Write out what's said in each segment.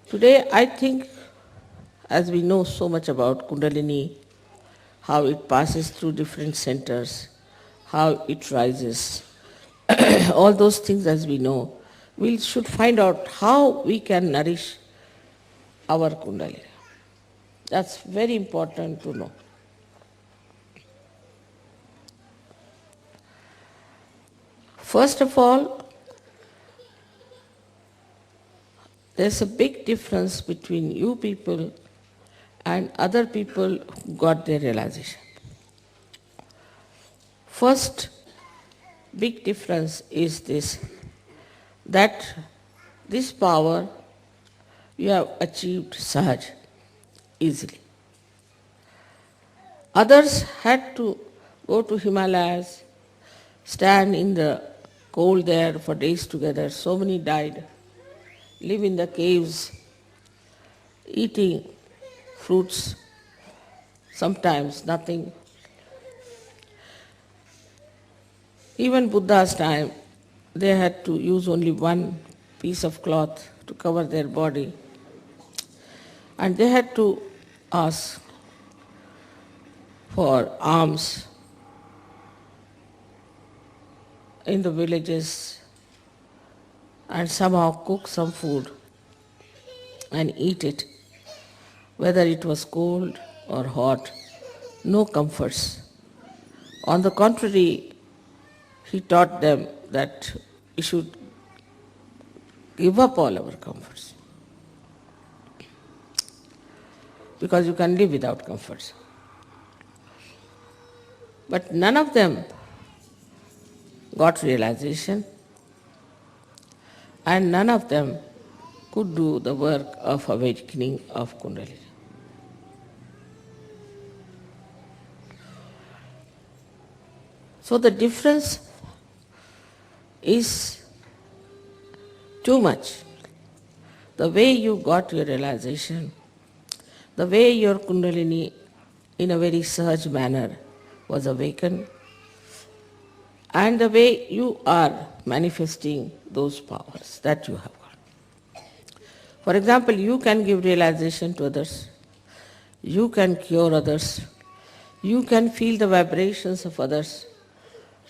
Today I think, as we know so much about Kundalini, how it passes through different centers, how it rises, all those things as we know, we should find out how we can nourish our Kundalini. That's very important to know. First of all, there's a big difference between you people and other people who got their realization. First big difference is this, that this power you have achieved sahaj, easily. Others had to go to Himalayas, stand in the cold there for days together. So many died, live in the caves, eating fruits, sometimes nothing. Even Buddha's time, they had to use only one piece of cloth to cover their body. And they had to ask for alms in the villages and somehow cook some food and eat it, whether it was cold or hot, no comforts. On the contrary, he taught them that we should give up all our comforts, because you can live without comforts. But none of them got realization, and none of them could do the work of awakening of Kundalini. So the difference is too much. The way you got your realization, the way your Kundalini in a very sahaj manner was awakened, and the way you are manifesting those powers that you have got. For example, you can give realization to others, you can cure others, you can feel the vibrations of others.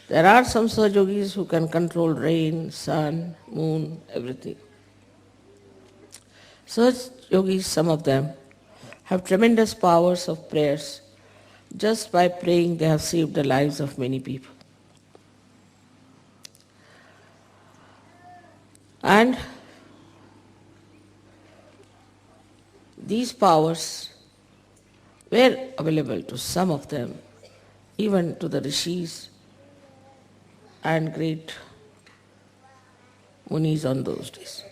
There are some Sahajogis who can control rain, sun, moon, everything. Sahajogis, some of them, have tremendous powers of prayers. Just by praying, they have saved the lives of many people. And these powers were available to some of them, even to the rishis and great munis on those days.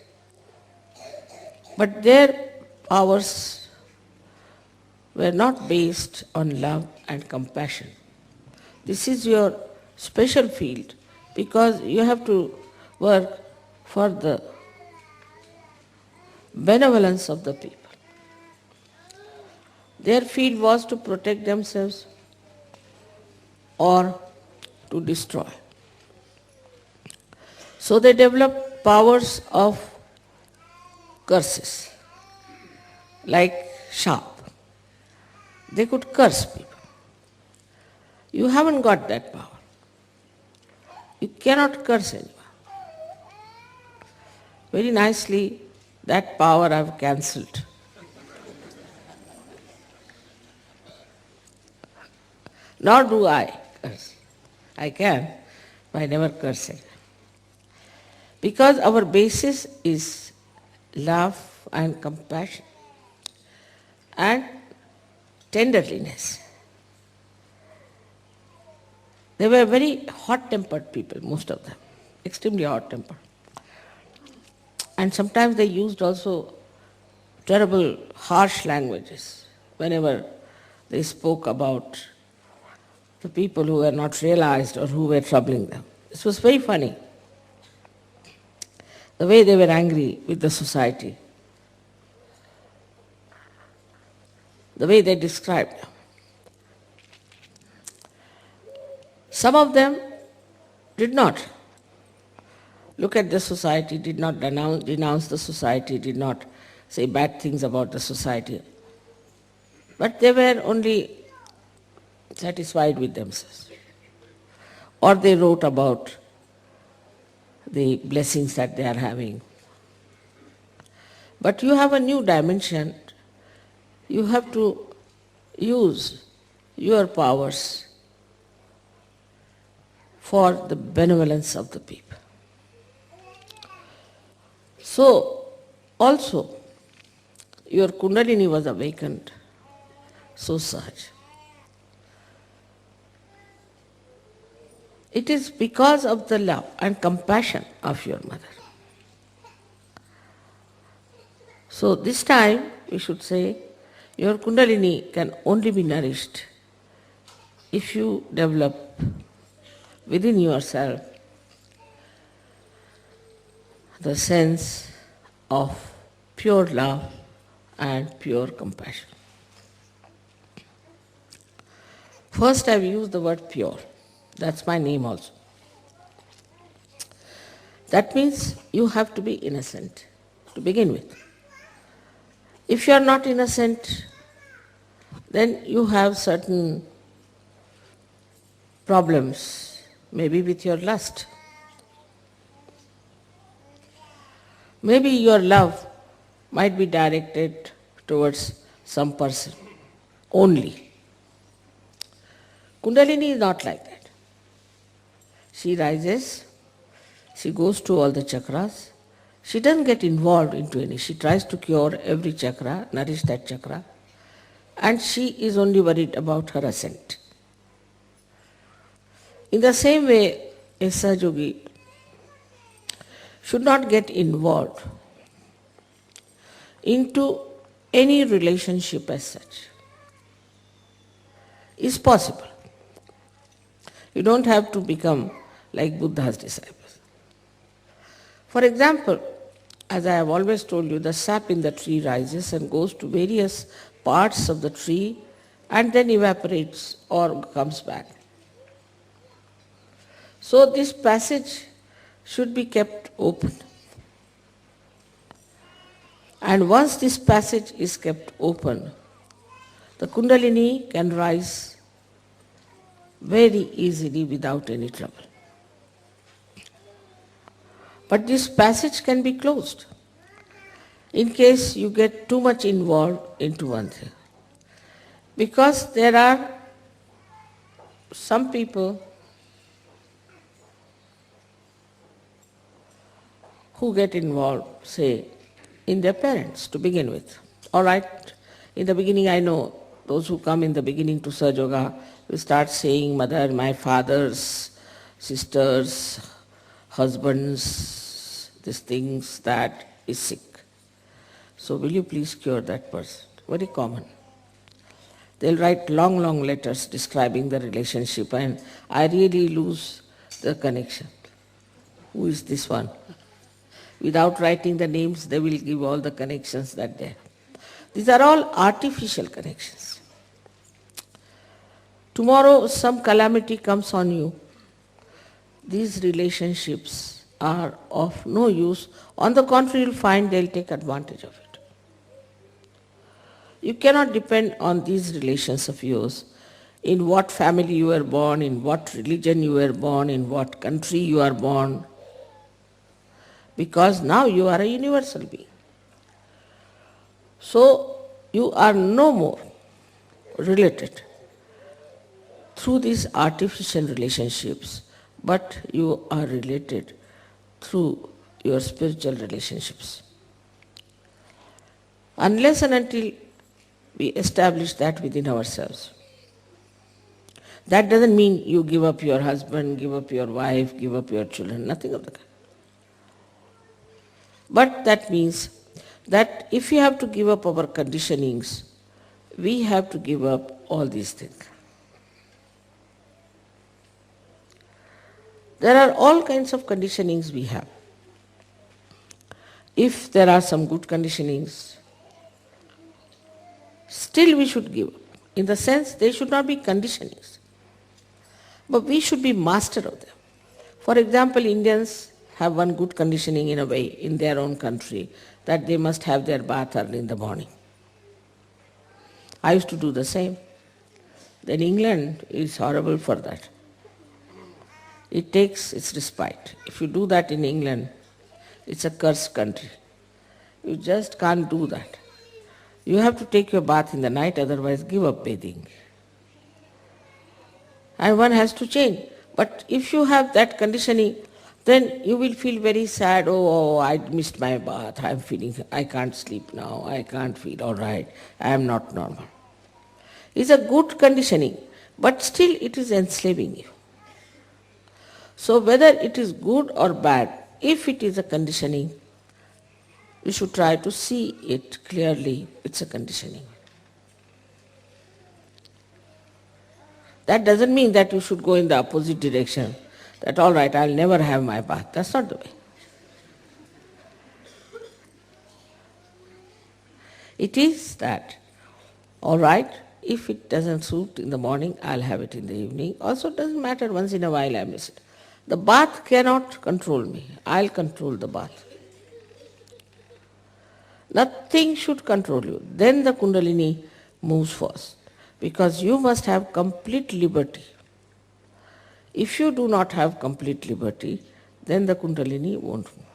But their powers were not based on love and compassion. This is your special field, because you have to work for the benevolence of the people. Their field was to protect themselves or to destroy. So they developed powers of curses, like sharp. They could curse people. You haven't got that power. You cannot curse anyone. Very nicely, that power I've cancelled. Nor do I curse. I can, but I never curse anyone. Because our basis is love and compassion and tenderliness. They were very hot-tempered people, most of them, extremely hot-tempered. And sometimes they used also terrible, harsh languages whenever they spoke about the people who were not realized or who were troubling them. This was very funny, the way they were angry with the society, the way they described them. Some of them did not look at the society, did not denounce the society, did not say bad things about the society. But they were only satisfied with themselves. Or they wrote about the blessings that they are having. But you have a new dimension. You have to use your powers for the benevolence of the people. So, also, your Kundalini was awakened so sahaj. It is because of the love and compassion of your mother. So this time we should say your Kundalini can only be nourished if you develop within yourself the sense of pure love and pure compassion. First I've used the word pure. That's my name also. That means you have to be innocent to begin with. If you are not innocent, then you have certain problems, maybe with your lust. Maybe your love might be directed towards some person only. Kundalini is not like that. She rises, she goes to all the chakras, she doesn't get involved into any. She tries to cure every chakra, nourish that chakra, and she is only worried about her ascent. In the same way, a Sahajogi should not get involved into any relationship as such. It's possible. You don't have to become like Buddha's disciples. For example, as I have always told you, the sap in the tree rises and goes to various parts of the tree and then evaporates or comes back. So this passage should be kept open. And once this passage is kept open, the Kundalini can rise very easily without any trouble. But this passage can be closed in case you get too much involved into one thing. Because there are some people who get involved, say, in their parents to begin with. All right, in the beginning I know those who come in the beginning to Sahaja Yoga will start saying, Mother, my father's sisters, husbands, these things, that is sick. So will you please cure that person? Very common. They'll write long, long letters describing the relationship and I really lose the connection. Who is this one? Without writing the names, they will give all the connections that they have. These are all artificial connections. Tomorrow some calamity comes on you. These relationships are of no use. On the contrary, you'll find they'll take advantage of it. You cannot depend on these relations of yours, in what family you were born, in what religion you were born, in what country you are born, because now you are a universal being. So you are no more related through these artificial relationships, but you are related through your spiritual relationships. Unless and until we establish that within ourselves. That doesn't mean you give up your husband, give up your wife, give up your children, nothing of the kind. But that means that if we have to give up our conditionings, we have to give up all these things. There are all kinds of conditionings we have. If there are some good conditionings, still we should give up. In the sense, they should not be conditionings, but we should be master of them. For example, Indians have one good conditioning in a way in their own country, that they must have their bath early in the morning. I used to do the same. Then England is horrible for that. It takes its respite. If you do that in England, it's a cursed country. You just can't do that. You have to take your bath in the night, otherwise give up bathing. And one has to change. But if you have that conditioning, then you will feel very sad. Oh, I missed my bath. I can't sleep now. I can't feel all right. I am not normal. It's a good conditioning, but still it is enslaving you. So whether it is good or bad, if it is a conditioning, you should try to see it clearly. It's a conditioning. That doesn't mean that you should go in the opposite direction, that all right, I'll never have my bath. That's not the way. It is that, all right, if it doesn't suit in the morning, I'll have it in the evening. Also, it doesn't matter, once in a while I miss it. The bath cannot control me. I'll control the bath. Nothing should control you. Then the Kundalini moves first, because you must have complete liberty. If you do not have complete liberty, then the Kundalini won't move.